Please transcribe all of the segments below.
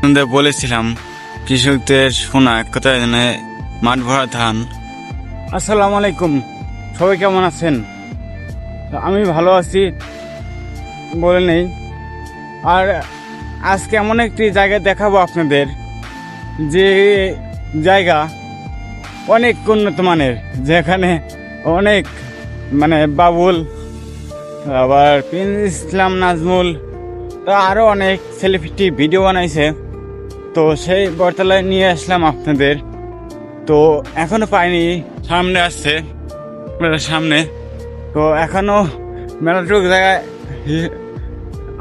আপনাদের বলেছিলাম কৃষকদের শোনা এক কথায় জানে মাঠ ভরা ধান। আসসালামু আলাইকুম, সবাই কেমন আছেন? আমি ভালো আছি বলে নেই। আর আজকে এমন একটি জায়গা দেখাবো আপনাদের, যে জায়গা অনেক উন্নত মানের, যেখানে অনেক বাবুল, আবার প্রিন্স ইসলাম নাজমুল, তো আরও অনেক সেলিব্রিটি ভিডিও বানাইছে। তো সেই বটতলায় নিয়ে আসলাম আপনাদের। তো এখনো পাইনি, সামনে আসছে মেলার সামনে। তো এখনো মেলাটুক জায়গায়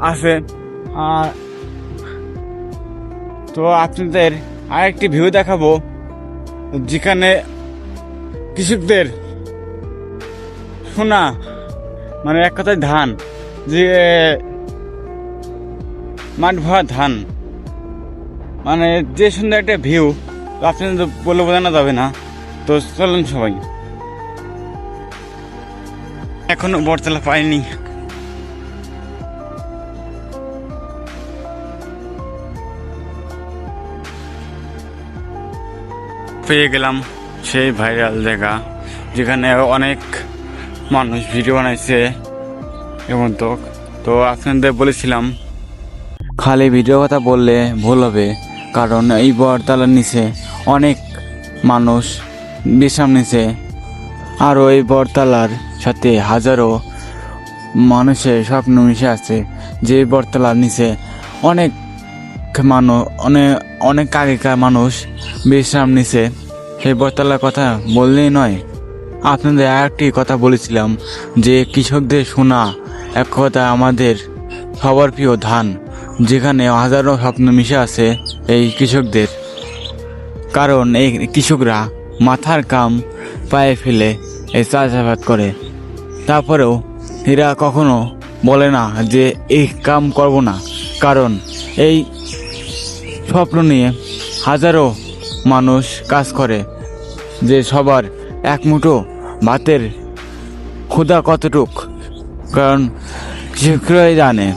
আছে। আর তো আপনাদের আরেকটি ভিউ দেখাবো, যেখানে কৃষকদের সোনা, এক কথায় ধান, যে মাঠ ভরা ধান, যে সুন্দর একটা ভিউ, তো আপনাদের বলে বোঝানো যাবে না। তো চলুন সবাই, এখনো বটতলা পাইনি। পেয়ে গেলাম সেই ভাইরাল জায়গা, যেখানে অনেক মানুষ ভিডিও বানাইছে এবং তো আপনাদের বলেছিলাম খালি ভিডিও কথা বললে ভুল হবে, কারণ এই বটতলার নিচে অনেক মানুষ বিশ্রাম নিছে। আরও এই বটতলার সাথে হাজারো মানুষের স্বপ্ন মিশে আছে, যে বটতলার নিচে অনেক অনেক আগেকার মানুষ বিশ্রাম নিছে। সেই বটতলার কথা বললেই নয়। আপনাদের আরেকটি কথা বলেছিলাম যে কৃষকদের সোনা, এক কথা আমাদের সবার প্রিয় ধান, যেখানে হাজারো স্বপ্ন মিশে আছে এই কৃষকদের। কারণ এই কৃষকরা মাথার কাম পায়ে ফেলে এই চাষাবাদ করে, তারপরেও এরা কখনো বলে না যে এই কাম করব না, কারণ এই স্বপ্ন নিয়ে হাজারো মানুষ কাজ করে, যে সবার এক মুঠো ভাতের ক্ষুধা কতটুক, কারণ কৃষকরাই জানে।